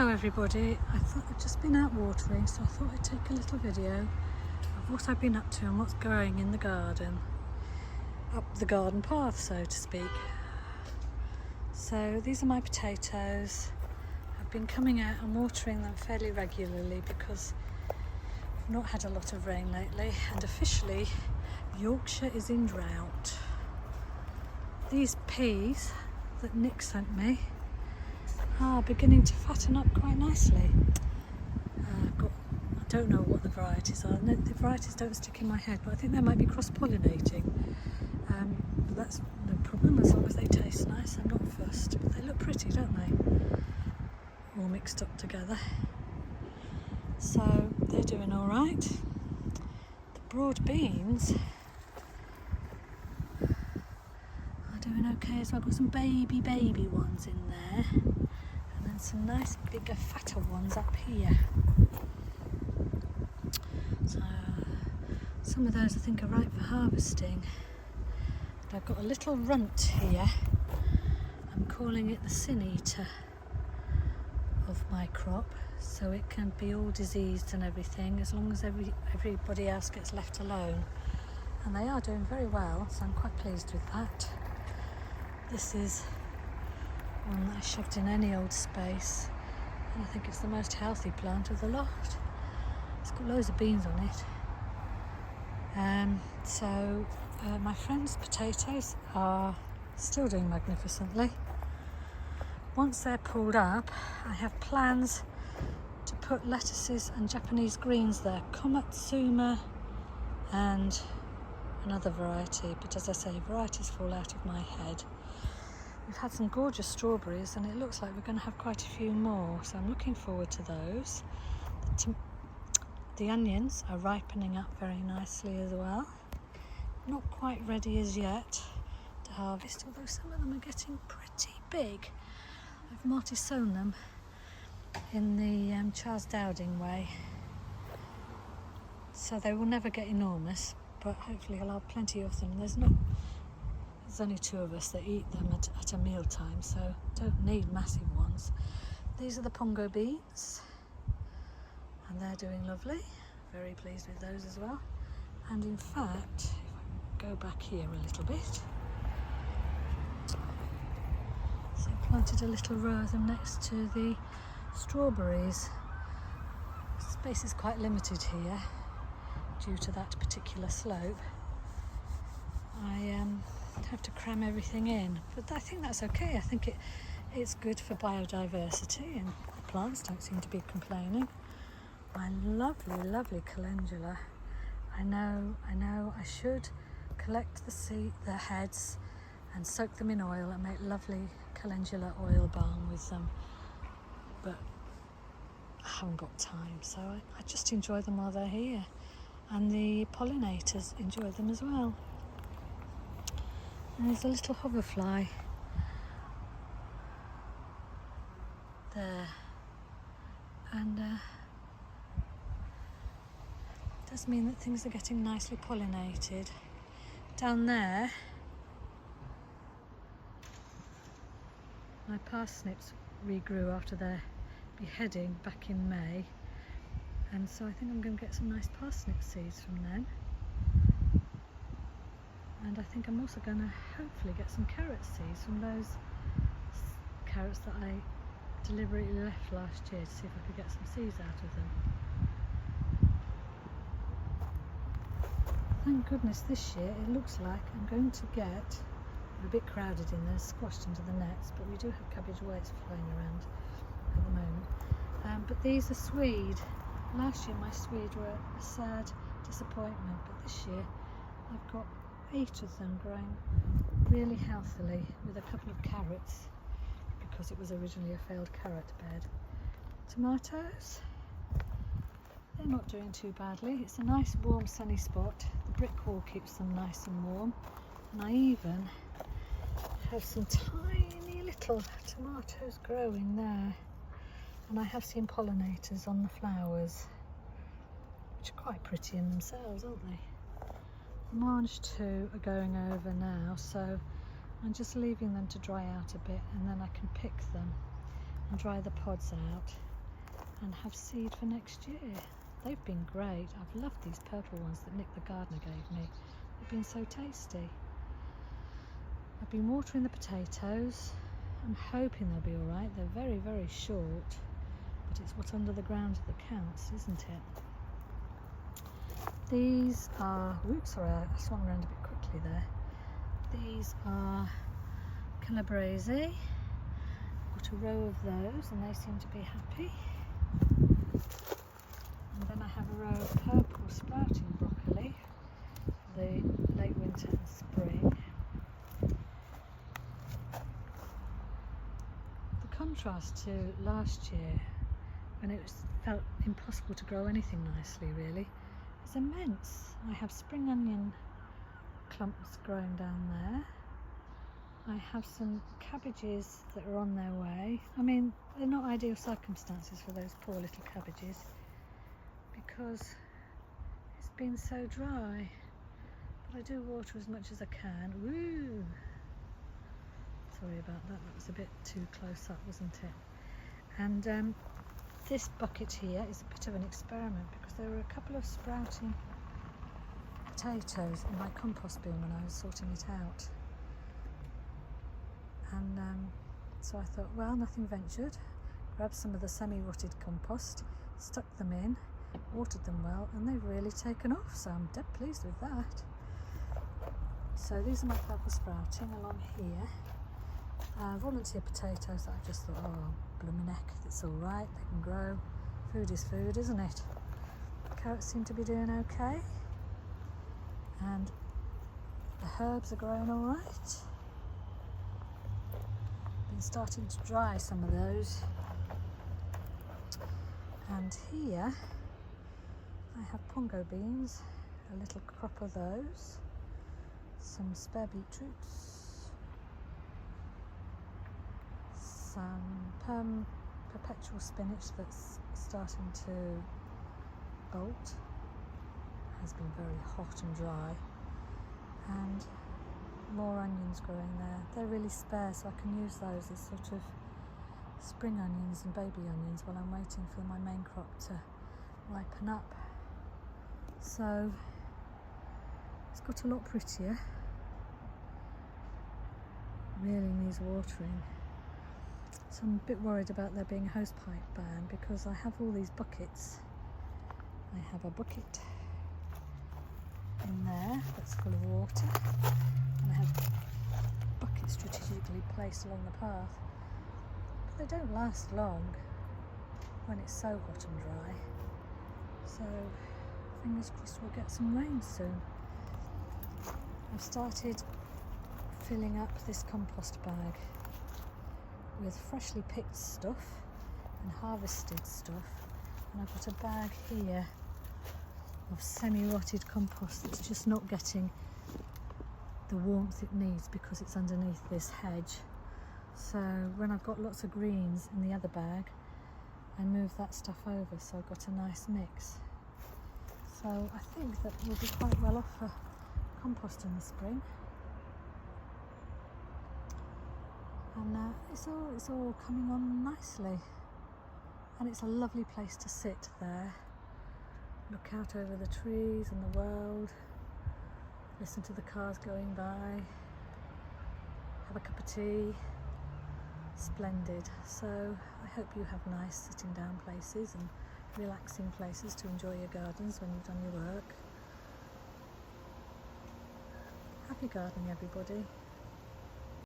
Hello everybody, I thought I'd just been out watering, so I thought I'd take a little video of what I've been up to and what's growing in the garden, up the garden path so to speak. So these are my potatoes. I've been coming out and watering them fairly regularly because I've not had a lot of rain lately, and officially Yorkshire is in drought. These peas that Nick sent me are beginning to fatten up quite nicely. I don't know what the varieties are. No, the varieties don't stick in my head, but I think they might be cross-pollinating. But that's no problem as long as they taste nice. I'm not fussed, but they look pretty, don't they? All mixed up together. So they're doing all right. The broad beans are doing okay as well. I've got some baby ones in there. Some nice bigger fatter ones up here. So some of those I think are ripe for harvesting. But I've got a little runt here. I'm calling it the sin eater of my crop, so it can be all diseased and everything as long as everybody else gets left alone. And they are doing very well, so I'm quite pleased with that. This is one that I shoved in any old space, and I think it's the most healthy plant of the lot. It's got loads of beans on it. My friend's potatoes are still doing magnificently. Once they're pulled up, I have plans to put lettuces and Japanese greens there, Komatsuma and another variety, but as I say, varieties fall out of my head. We've had some gorgeous strawberries and it looks like we're going to have quite a few more, so I'm looking forward to those. The onions are ripening up very nicely as well. Not quite ready as yet to harvest, although some of them are getting pretty big. I've multi-sown them in the Charles Dowding way, so they will never get enormous, but hopefully I'll have plenty of them. There's only two of us that eat them at a meal time, so don't need massive ones. These are the pongo beans, and they're doing lovely. Very pleased with those as well. And in fact, if I go back here a little bit, so I planted a little row of them next to the strawberries. Space is quite limited here due to that particular slope. I have to cram everything in, but I think that's okay. I think it's good for biodiversity, and the plants don't seem to be complaining. My lovely calendula. I know I should collect the heads and soak them in oil and make lovely calendula oil balm with them, but I haven't got time, so I just enjoy them while they're here, and the pollinators enjoy them as well. And there's a little hoverfly there, and it does mean that things are getting nicely pollinated. Down there, my parsnips regrew after their beheading back in May, and so I think I'm going to get some nice parsnip seeds from them. And I think I'm also going to hopefully get some carrot seeds from those carrots that I deliberately left last year to see if I could get some seeds out of them. Thank goodness this year it looks like I'm going to get, we're a bit crowded in there, squashed into the nets, but we do have cabbage whites flying around at the moment. But these are swede. Last year my swede were a sad disappointment, but this year I've got 8 of them growing really healthily with a couple of carrots because it was originally a failed carrot bed. Tomatoes, they're not doing too badly. It's a nice warm sunny spot. The brick wall keeps them nice and warm, and I even have some tiny little tomatoes growing there, and I have seen pollinators on the flowers, which are quite pretty in themselves, aren't they? Mange 2 are going over now, so I'm just leaving them to dry out a bit, and then I can pick them and dry the pods out and have seed for next year. They've been great. I've loved these purple ones that Nick the gardener gave me. They've been so tasty. I've been watering the potatoes. I'm hoping they'll be all right. They're very, very short, but it's what's under the ground that counts, isn't it? These are, whoops, sorry, I swung around a bit quickly there. These are Calabrese. Got a row of those and they seem to be happy. And then I have a row of purple sprouting broccoli for the late winter and spring. The contrast to last year, when it felt impossible to grow anything nicely really, is immense. I have spring onion clumps growing down there. I have some cabbages that are on their way. I mean, they're not ideal circumstances for those poor little cabbages because it's been so dry, but I do water as much as I can. Woo! Sorry about that, that was a bit too close up, wasn't it? And this bucket here is a bit of an experiment because there were a couple of sprouting potatoes in my compost bin when I was sorting it out. And so I thought, well, nothing ventured. Grabbed some of the semi-rotted compost, stuck them in, watered them well, and they've really taken off, so I'm dead pleased with that. So these are my purple sprouting along here. Volunteer potatoes that I just thought, oh, blooming heck, it's all right, they can grow. Food is food, isn't it? Carrots seem to be doing okay. And the herbs are growing all right. Been starting to dry some of those. And here I have pongo beans, a little crop of those, some spare beetroots, some perpetual spinach that's starting to bolt. Has been very hot and dry, and more onions growing there. They're really spare, so I can use those as sort of spring onions and baby onions while I'm waiting for my main crop to ripen up. So it's got a lot prettier. Really needs watering. So I'm a bit worried about there being a hosepipe ban because I have all these buckets. I have a bucket in there that's full of water, and I have buckets strategically placed along the path, but they don't last long when it's so hot and dry, so fingers crossed we'll get some rain soon. I've started filling up this compost bag with freshly picked stuff and harvested stuff, and I've got a bag here of semi-rotted compost that's just not getting the warmth it needs because it's underneath this hedge. So when I've got lots of greens in the other bag, I move that stuff over, so I've got a nice mix. So I think that we'll be quite well off for compost in the spring. And it's all coming on nicely, and it's a lovely place to sit there. Look out over the trees and the world, listen to the cars going by, have a cup of tea. Splendid. So I hope you have nice sitting down places and relaxing places to enjoy your gardens when you've done your work. Happy gardening, everybody.